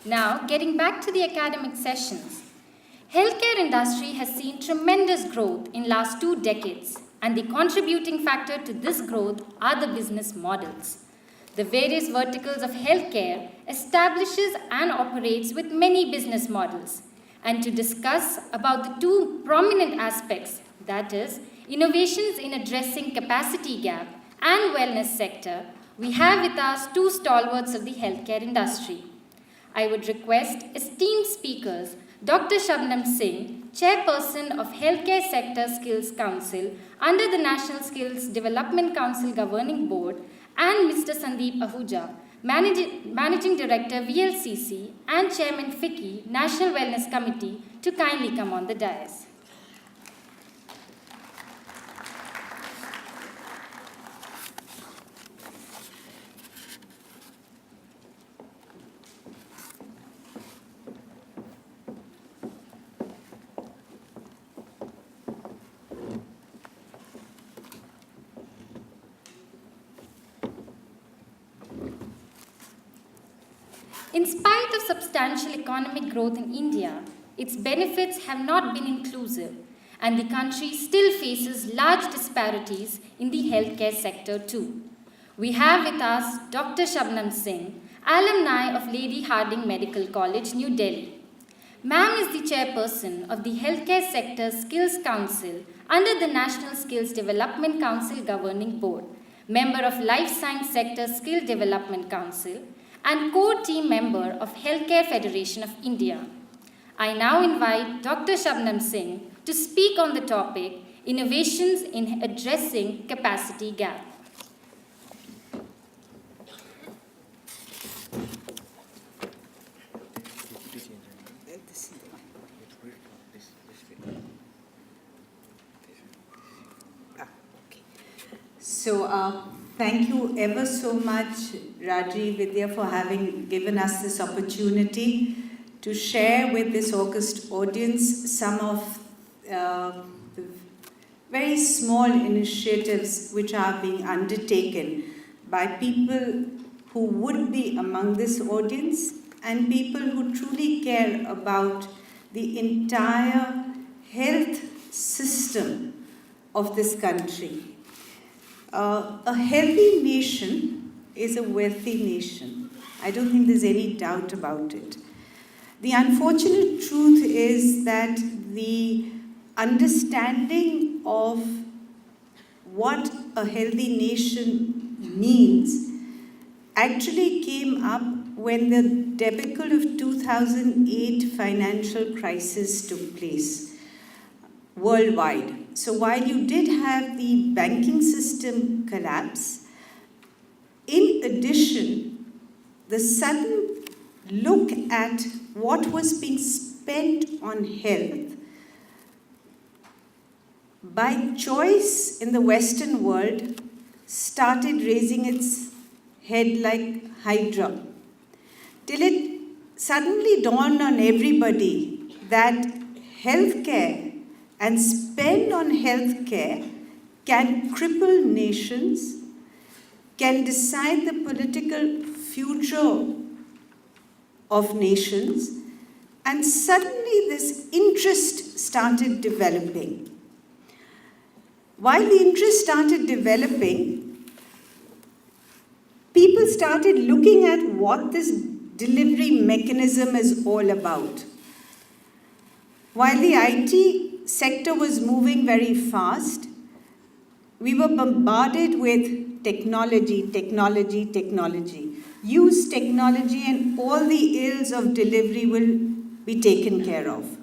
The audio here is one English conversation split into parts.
Now, getting back to the academic sessions. Healthcare industry has seen tremendous growth in last 2 decades, and the contributing factor to this growth are the business models. The various verticals of healthcare establishes and operates with many business models. And to discuss about the two prominent aspects, that is, innovations in addressing capacity gap and wellness sector, we have with us two stalwarts of the healthcare industry. I would request esteemed speakers, Dr. Shabnam Singh, Chairperson of Healthcare Sector Skills Council under the National Skills Development Council Governing Board, and Mr. Sandeep Ahuja, Managing Director VLCC and Chairman FICCI, National Wellness Committee, to kindly come on the dais. In spite of substantial economic growth in India, its benefits have not been inclusive, and the country still faces large disparities in the healthcare sector too. We have with us Dr. Shabnam Singh, alumni of Lady Hardinge Medical College, New Delhi. Ma'am is the chairperson of the Healthcare Sector Skills Council under the National Skills Development Council Governing Board, member of Life Science Sector Skill Development Council, and core team member of Healthcare Federation of India. I now invite Dr. Shabnam Singh to speak on the topic, Innovations in Addressing Capacity Gap. So, thank you ever so much, Raji Vidya, for having given us this opportunity to share with this august audience some of the very small initiatives which are being undertaken by people who would be among this audience and people who truly care about the entire health system of this country. A healthy nation is a wealthy nation. I don't think there's any doubt about it. The unfortunate truth is that the understanding of what a healthy nation means actually came up when the debacle of 2008 financial crisis took place worldwide. So while you did have the banking system collapse, in addition, the sudden look at what was being spent on health by choice in the Western world started raising its head like Hydra, till it suddenly dawned on everybody that healthcare and spend on healthcare can cripple nations, can decide the political future of nations, and suddenly this interest started developing. While the interest started developing, people started looking at what this delivery mechanism is all about. While the IT sector was moving very fast, we were bombarded with technology. Use technology and all the ills of delivery will be taken care of.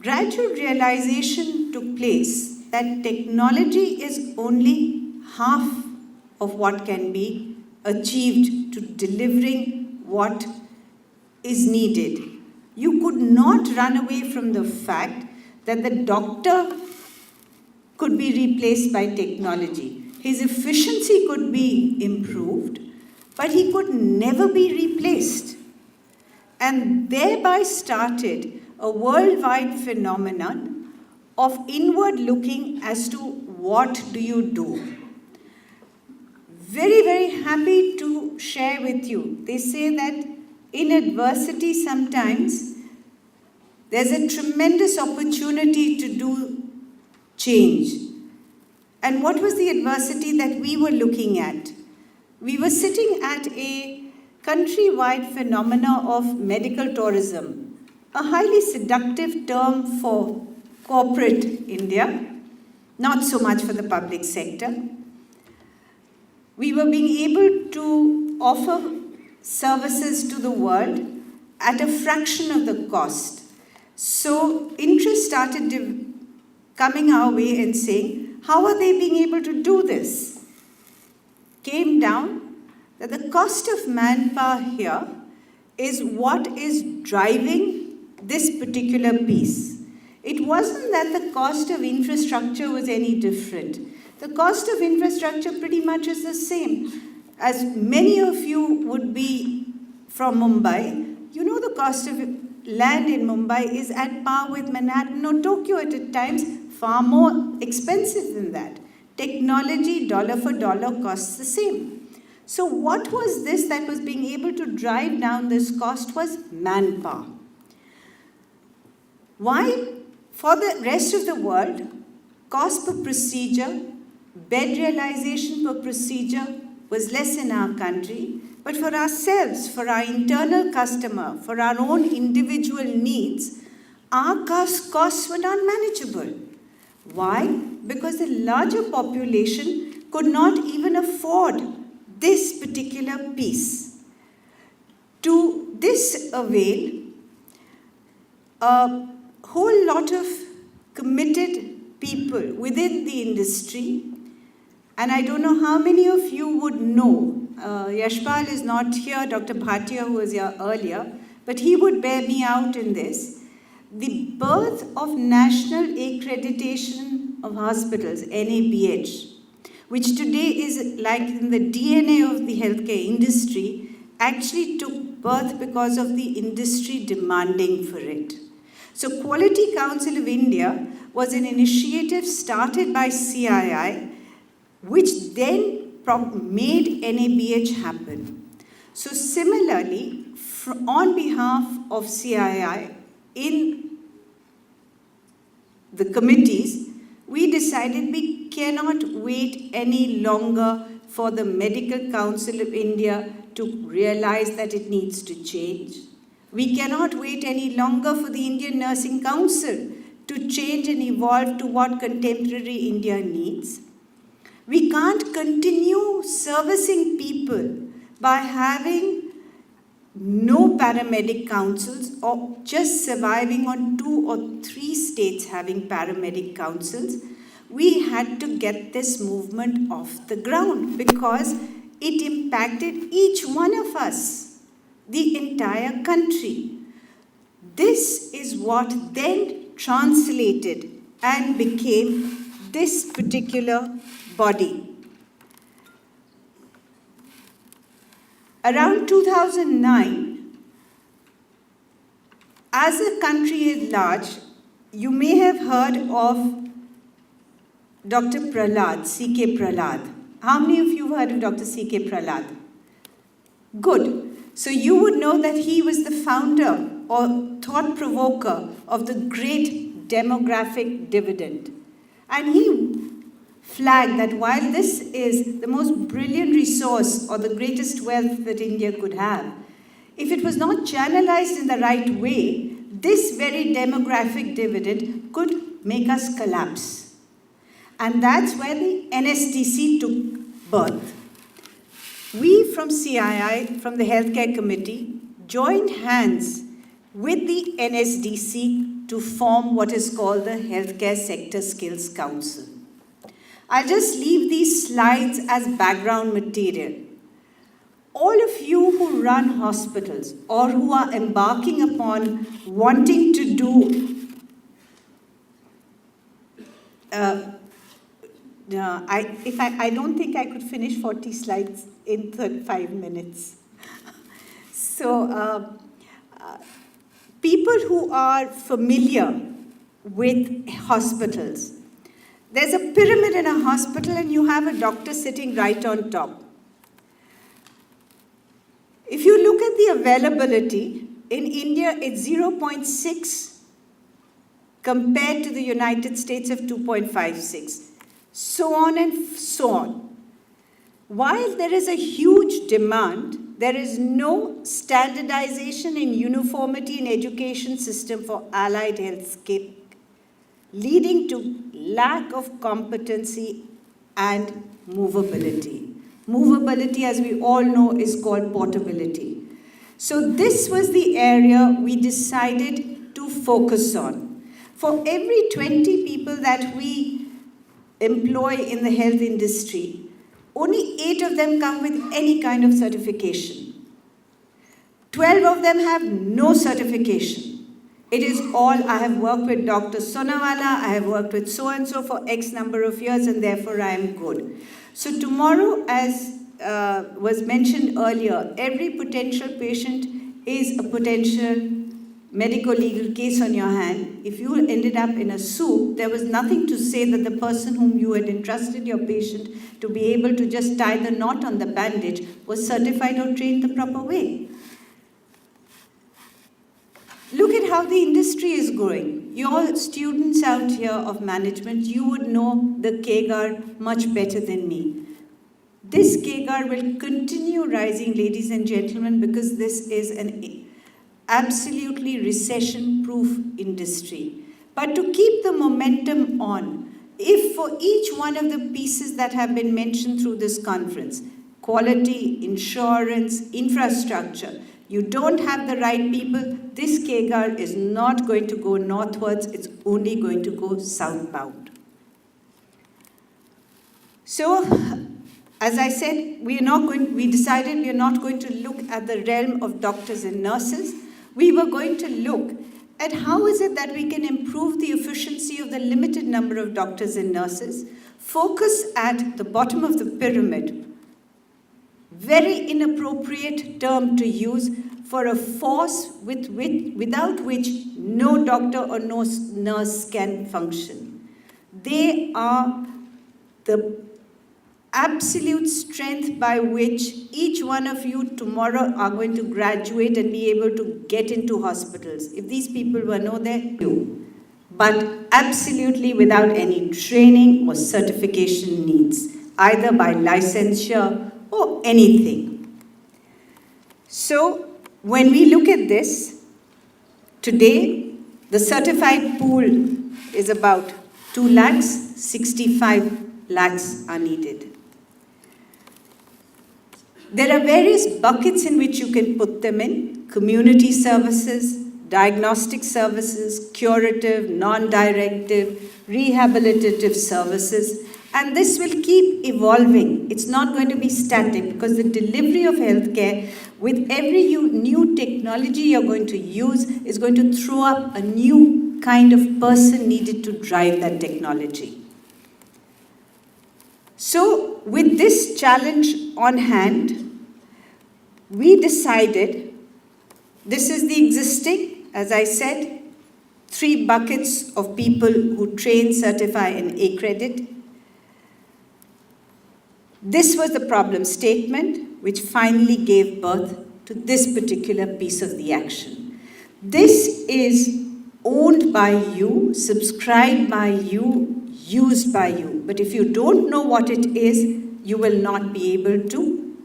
Gradual realization took place that technology is only half of what can be achieved to delivering what is needed. You could not run away from the fact that the doctor could be replaced by technology. His efficiency could be improved, but he could never be replaced. And thereby started a worldwide phenomenon of inward looking as to what do you do. Very, very happy to share with you. They say that in adversity sometimes, there's a tremendous opportunity to do change. And what was the adversity that we were looking at? We were sitting at a countrywide phenomena of medical tourism, a highly seductive term for corporate India, not so much for the public sector. We were being able to offer services to the world at a fraction of the cost. So interest started coming our way and saying, how are they being able to do this? Came down that the cost of manpower here is what is driving this particular piece. It wasn't that the cost of infrastructure was any different. The cost of infrastructure pretty much is the same. As many of you would be from Mumbai, you know the cost of land in Mumbai is at par with Manhattan or Tokyo at times, far more expensive than that. Technology, dollar for dollar, costs the same. So what was this that was being able to drive down this cost was manpower. Why? For the rest of the world, cost per procedure, bed realization per procedure was less in our country, but for ourselves, for our internal customer, for our own individual needs, our costs were not manageable. Why? Because the larger population could not even afford this particular piece. To this avail, a whole lot of committed people within the industry, and I don't know how many of you would know, Yashpal is not here, Dr. Bhatia, who was here earlier, but he would bear me out in this. The birth of National Accreditation of Hospitals, NABH, which today is like in the DNA of the healthcare industry, actually took birth because of the industry demanding for it. So Quality Council of India was an initiative started by CII, which then made NABH happen. So similarly, on behalf of CII, in the committees, we decided we cannot wait any longer for the Medical Council of India to realize that it needs to change. We cannot wait any longer for the Indian Nursing Council to change and evolve to what contemporary India needs. We can't continue servicing people by having no paramedic councils or just surviving on 2 or 3 states having paramedic councils. We had to get this movement off the ground because it impacted each one of us, the entire country. This is what then translated and became this particular body. Around 2009, as a country at large, you may have heard of Dr. Prahlad, C.K. Prahlad. How many of you have heard of Dr. C.K. Prahlad? Good. So you would know that he was the founder or thought provoker of the great demographic dividend. And he flagged that while this is the most brilliant resource or the greatest wealth that India could have, if it was not channelized in the right way, this very demographic dividend could make us collapse. And that's where the NSDC took birth. We from CII, from the Healthcare Committee, joined hands with the NSDC to form what is called the Healthcare Sector Skills Council. I'll just leave these slides as background material. All of you who run hospitals or who are embarking upon wanting to do I don't think I could finish 40 slides in 35 minutes. So people who are familiar with hospitals, there's a pyramid in a hospital and you have a doctor sitting right on top. If you look at at the availability, in India it's 0.6 compared to the United States of 2.56. So on and so on. While there is a huge demand, there is no standardization and uniformity in education system for allied health care, leading to lack of competency and movability. Movability, as we all know, is called portability. So this was the area we decided to focus on. For every 20 people that we employ in the health industry, only 8 of them come with any kind of certification. 12 of them have no certification. It is all, I have worked with Dr. Sonawala, I have worked with so-and-so for X number of years, and therefore I am good. So tomorrow, as was mentioned earlier, every potential patient is a potential medico-legal case on your hand. If you ended up in a suit, there was nothing to say that the person whom you had entrusted your patient to be able to just tie the knot on the bandage was certified or trained the proper way. Look at how the industry is growing. Your students out here of management, you would know the KGAR much better than me. This KGAR will continue rising, ladies and gentlemen, because this is an absolutely recession-proof industry. But to keep the momentum on, if for each one of the pieces that have been mentioned through this conference, quality, insurance, infrastructure, you don't have the right people, this KGAR is not going to go northwards, it's only going to go southbound. So, as I said, we decided we are not going to look at the realm of doctors and nurses. We were going to look at how is it that we can improve the efficiency of the limited number of doctors and nurses, focus at the bottom of the pyramid, very inappropriate term to use for a force without which no doctor or no nurse can function. They are the absolute strength by which each one of you tomorrow are going to graduate and be able to get into hospitals. If these people were not there, you. But absolutely without any training or certification needs, either by licensure or anything. So, when we look at this, today, the certified pool is about 2 lakhs, 65 lakhs are needed. There are various buckets in which you can put them in: community services, diagnostic services, curative, non-directive, rehabilitative services, and this will keep evolving. It's not going to be static because the delivery of healthcare with every new technology you're going to use is going to throw up a new kind of person needed to drive that technology. So, with this challenge on hand, we decided, this is the existing, as I said, 3 buckets of people who train, certify, and accredit. This was the problem statement which finally gave birth to this particular piece of the action. This is owned by you, subscribed by you, used by you. But if you don't know what it is, you will not be able to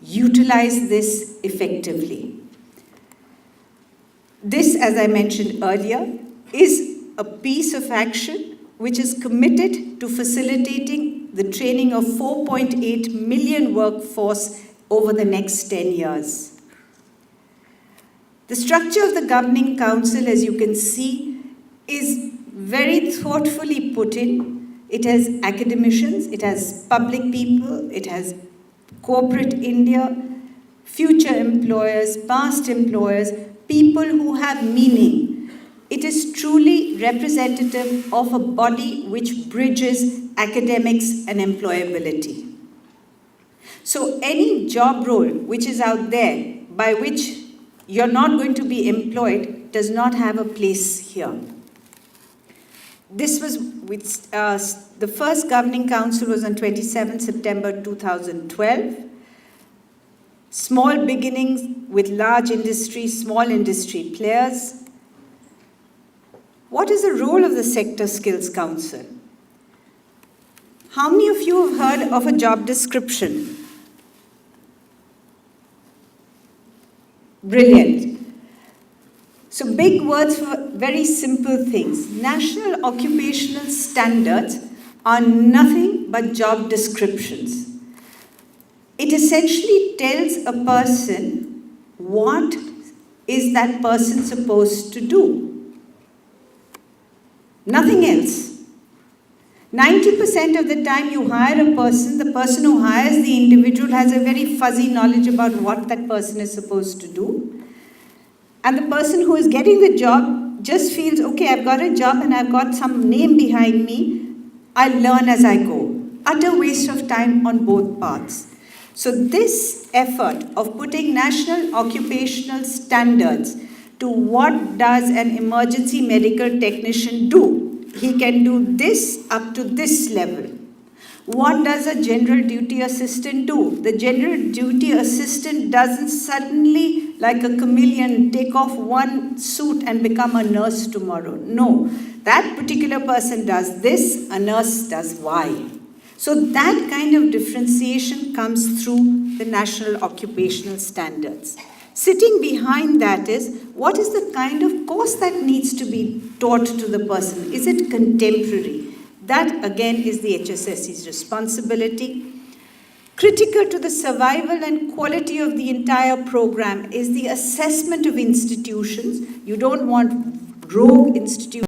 utilize this effectively. This, as I mentioned earlier, is a piece of action which is committed to facilitating the training of 4.8 million workforce over the next 10 years. The structure of the Governing Council, as you can see, is very thoughtfully put in. It has academicians, it has public people, it has corporate India, future employers, past employers, people who have meaning. It is truly representative of a body which bridges academics and employability. So any job role which is out there by which you're not going to be employed does not have a place here. This was with, the first Governing Council was on 27 September 2012. small beginnings with large industry, small industry players. What is the role of the Sector Skills Council? How many of you have heard of a job description? Brilliant. So big words for very simple things. National occupational standards are nothing but job descriptions. It essentially tells a person what is that person supposed to do. Nothing else. 90% of the time you hire a person, the person who hires the individual has a very fuzzy knowledge about what that person is supposed to do. And the person who is getting the job just feels, okay, I've got a job and I've got some name behind me. I'll learn as I go. Utter waste of time on both parts. So this effort of putting national occupational standards to what does an emergency medical technician do? He can do this up to this level. What does a general duty assistant do? The general duty assistant doesn't suddenly, like a chameleon, take off one suit and become a nurse tomorrow. No, that particular person does this, a nurse does Y. So that kind of differentiation comes through the national occupational standards. Sitting behind that is, what is the kind of course that needs to be taught to the person? Is it contemporary? That again is the HSSE's responsibility. Critical to the survival and quality of the entire program is the assessment of institutions. You don't want rogue institutions